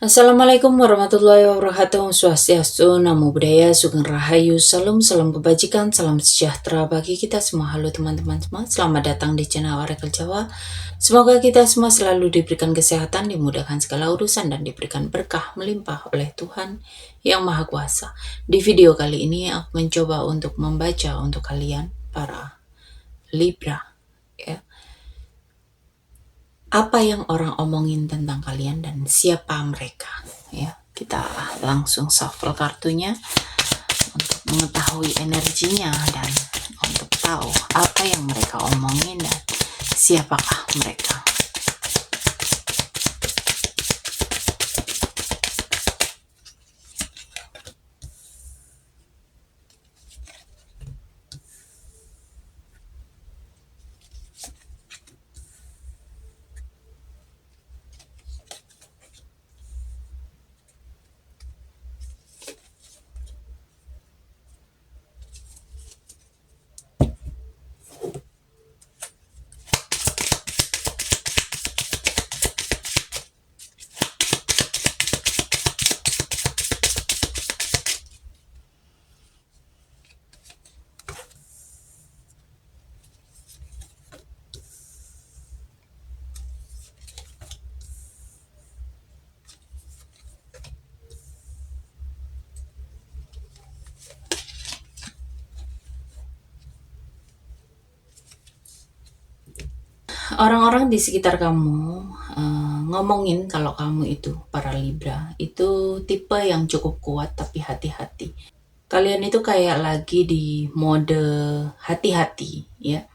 Assalamualaikum warahmatullahi wabarakatuh. Swastiastu, Namo Buddhaya, Sugeng Rahayu, salam kebajikan, salam sejahtera bagi kita semua. Halo teman-teman semua, selamat datang di channel Oracle Jawa. Semoga kita semua selalu diberikan kesehatan, dimudahkan segala urusan, dan diberikan berkah melimpah oleh Tuhan Yang Maha Kuasa. Di video kali ini aku mencoba untuk membaca untuk kalian para Libra, ya. Apa yang orang omongin tentang kalian dan siapa mereka, ya. Kita langsung shuffle kartunya untuk mengetahui energinya dan untuk tahu apa yang mereka omongin dan siapakah mereka. Orang-orang di sekitar kamu ngomongin kalau kamu itu, para Libra, itu tipe yang cukup kuat tapi hati-hati. Kalian itu kayak lagi di mode hati-hati, ya.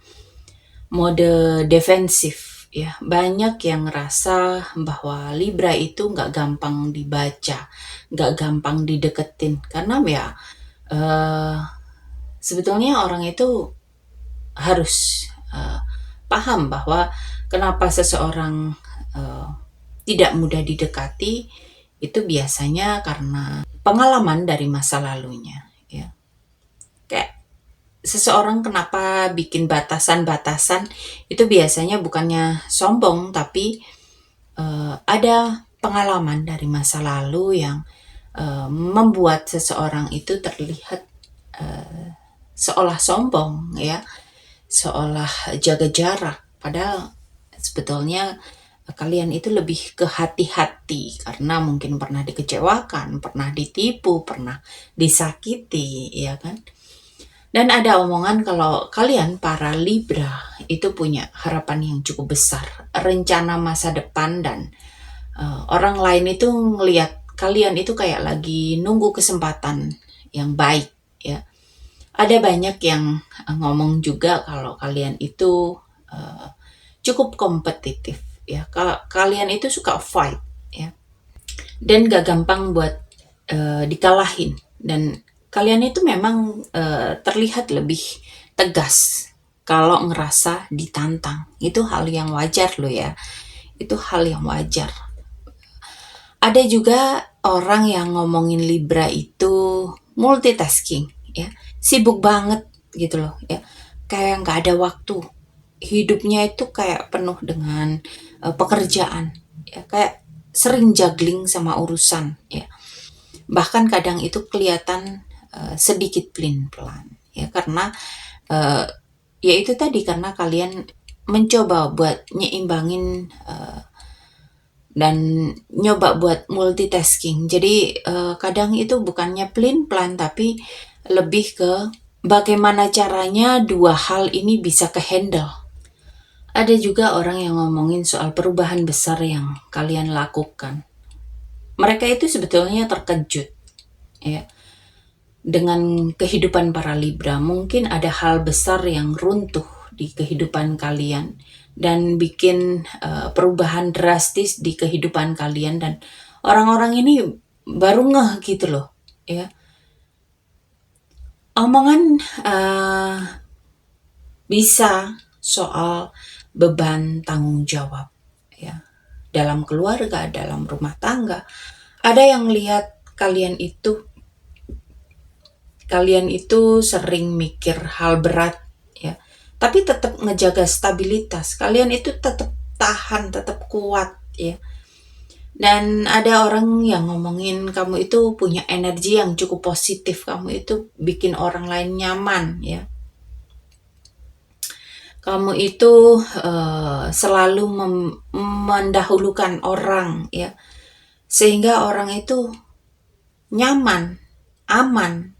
Mode defensif, ya. Banyak yang ngerasa bahwa Libra itu nggak gampang dibaca, nggak gampang dideketin. Karena ya sebetulnya orang itu harus paham bahwa kenapa seseorang tidak mudah didekati itu biasanya karena pengalaman dari masa lalunya, ya. Kayak seseorang kenapa bikin batasan-batasan itu biasanya bukannya sombong, tapi ada pengalaman dari masa lalu yang membuat seseorang itu terlihat seolah sombong, ya, seolah jaga jarak, padahal sebetulnya kalian itu lebih ke hati-hati karena mungkin pernah dikecewakan, pernah ditipu, pernah disakiti, ya kan? Dan ada omongan kalau kalian para Libra itu punya harapan yang cukup besar, rencana masa depan, dan orang lain itu ngelihat kalian itu kayak lagi nunggu kesempatan yang baik, ya. Ada banyak yang ngomong juga kalau kalian itu cukup kompetitif, ya. Kalian itu suka fight, ya, dan gak gampang buat dikalahin. Dan kalian itu memang terlihat lebih tegas kalau ngerasa ditantang. Itu hal yang wajar loh, ya. Itu hal yang wajar. Ada juga orang yang ngomongin Libra itu multitasking, ya. Sibuk banget gitu loh, ya. Kayak nggak ada waktu. Hidupnya itu kayak penuh dengan pekerjaan, ya. Kayak sering juggling sama urusan, ya. Bahkan kadang itu kelihatan sedikit pelin-pelan, ya, karena ya itu tadi, karena kalian mencoba buat nyeimbangin dan nyoba buat multitasking. Jadi kadang itu bukannya pelin-pelan, tapi lebih ke bagaimana caranya dua hal ini bisa ke-handle. Ada juga orang yang ngomongin soal perubahan besar yang kalian lakukan. Mereka itu sebetulnya terkejut, ya, dengan kehidupan para Libra. Mungkin ada hal besar yang runtuh di kehidupan kalian dan bikin perubahan drastis di kehidupan kalian, dan orang-orang ini baru ngeh gitu loh, ya. Omongan bisa soal beban tanggung jawab, ya, dalam keluarga, dalam rumah tangga. Ada yang lihat kalian itu sering mikir hal berat, ya, tapi tetap ngejaga stabilitas. Kalian itu tetap tahan, tetap kuat, ya. Dan ada orang yang ngomongin kamu itu punya energi yang cukup positif, kamu itu bikin orang lain nyaman ya. Kamu itu selalu mendahulukan orang ya, sehingga orang itu nyaman, aman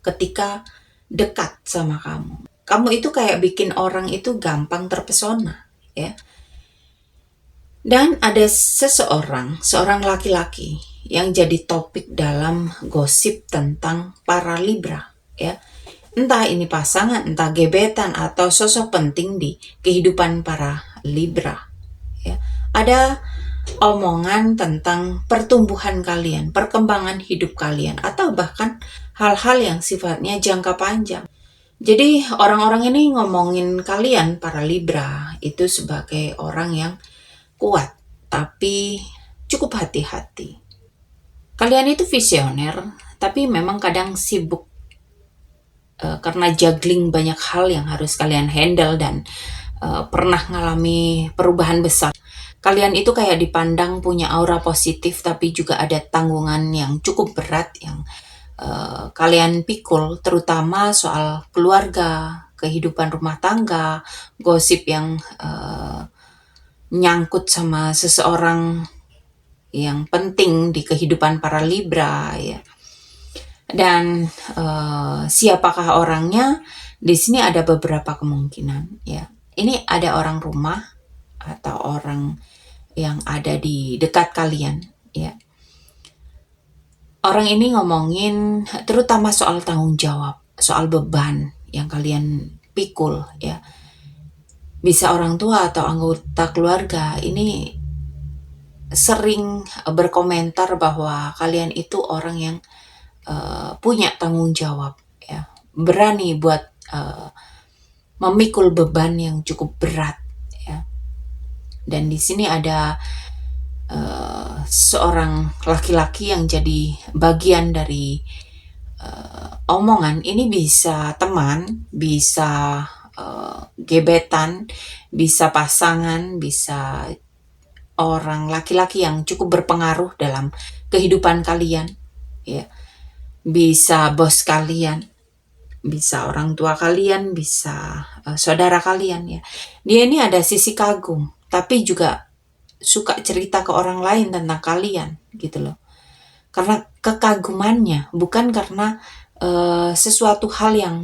ketika dekat sama kamu. Kamu itu kayak bikin orang itu gampang terpesona ya. Dan ada seorang laki-laki yang jadi topik dalam gosip tentang para Libra ya. Entah ini pasangan, entah gebetan atau sosok penting di kehidupan para Libra ya. Ada omongan tentang pertumbuhan kalian, perkembangan hidup kalian, atau bahkan hal-hal yang sifatnya jangka panjang. Jadi orang-orang ini ngomongin kalian para Libra itu sebagai orang yang kuat, tapi cukup hati-hati. Kalian itu visioner, tapi memang kadang sibuk karena juggling banyak hal yang harus kalian handle dan pernah ngalami perubahan besar. Kalian itu kayak dipandang punya aura positif, tapi juga ada tanggungan yang cukup berat yang kalian pikul, terutama soal keluarga, kehidupan rumah tangga, gosip yang nyangkut sama seseorang yang penting di kehidupan para Libra ya. Dan siapakah orangnya? Di sini ada beberapa kemungkinan ya. Ini ada orang rumah atau orang yang ada di dekat kalian ya. Orang ini ngomongin terutama soal tanggung jawab, soal beban yang kalian pikul ya. Bisa orang tua atau anggota keluarga ini sering berkomentar bahwa kalian itu orang yang punya tanggung jawab ya, berani buat memikul beban yang cukup berat ya. Dan di sini ada seorang laki-laki yang jadi bagian dari omongan ini, bisa teman, bisa gebetan, bisa pasangan, bisa orang laki-laki yang cukup berpengaruh dalam kehidupan kalian ya. Bisa bos kalian, bisa orang tua kalian, bisa saudara kalian ya. Dia ini ada sisi kagum, tapi juga suka cerita ke orang lain tentang kalian gitu loh. Karena kekagumannya, bukan karena sesuatu hal yang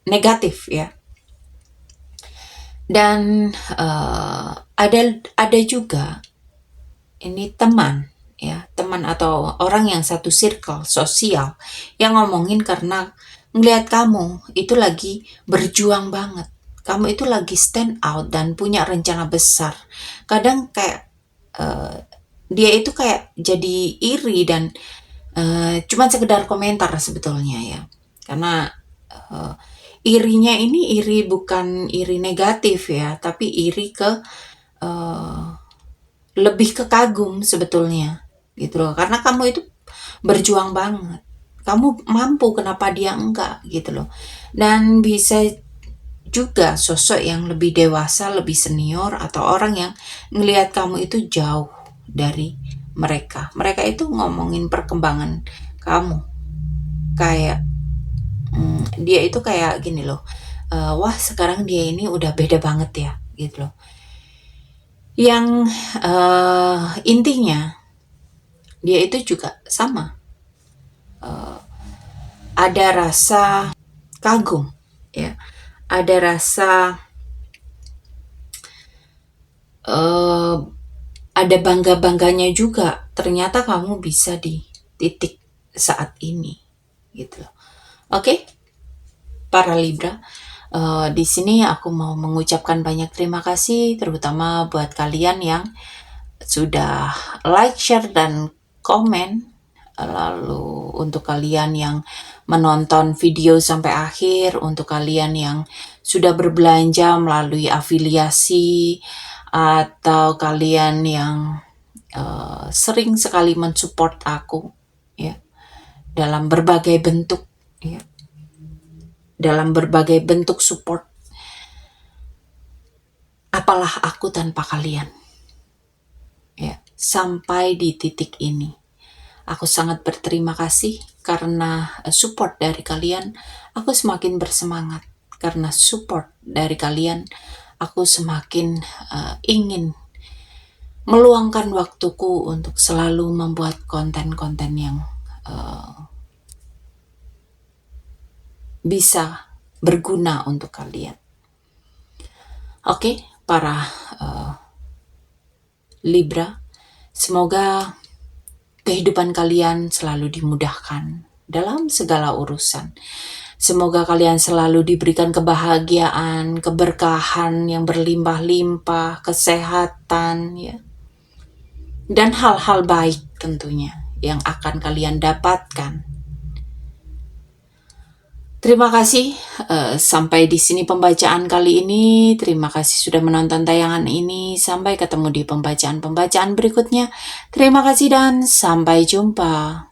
negatif ya. Dan ada juga ini teman ya, teman atau orang yang satu circle sosial yang ngomongin karena ngelihat kamu itu lagi berjuang banget. Kamu itu lagi stand out dan punya rencana besar. Kadang kayak dia itu kayak jadi iri dan cuman sekedar komentar sebetulnya ya. Karena irinya ini iri bukan iri negatif ya, tapi iri ke lebih ke kagum sebetulnya gitu loh. Karena kamu itu berjuang banget. Kamu mampu, kenapa dia enggak gitu loh. Dan bisa juga sosok yang lebih dewasa, lebih senior, atau orang yang ngelihat kamu itu jauh dari mereka. Mereka itu ngomongin perkembangan kamu. Kayak dia itu kayak gini loh. Wah, sekarang dia ini udah beda banget ya gitu loh. Yang intinya dia itu juga sama. Ada rasa kagum ya. Ada rasa ada bangga-bangganya juga. Ternyata kamu bisa di titik saat ini gitu loh. Oke, para Libra. Di sini aku mau mengucapkan banyak terima kasih, terutama buat kalian yang sudah like, share, dan komen. Lalu untuk kalian yang menonton video sampai akhir, untuk kalian yang sudah berbelanja melalui afiliasi, atau kalian yang sering sekali mensupport aku ya dalam berbagai bentuk ya, dalam berbagai bentuk support. Apalah aku tanpa kalian ya. sampai di titik ini. Aku sangat berterima kasih karena support dari kalian. Aku semakin bersemangat karena support dari kalian. Aku semakin ingin meluangkan waktuku untuk selalu membuat konten-konten yang bisa berguna untuk kalian. Oke, para Libra, semoga kehidupan kalian selalu dimudahkan dalam segala urusan. Semoga kalian selalu diberikan kebahagiaan, keberkahan yang berlimpah-limpah, kesehatan, ya, dan hal-hal baik tentunya yang akan kalian dapatkan. Terima kasih, sampai di sini pembacaan kali ini. Terima kasih sudah menonton tayangan ini. Sampai ketemu di pembacaan-pembacaan berikutnya. Terima kasih dan sampai jumpa.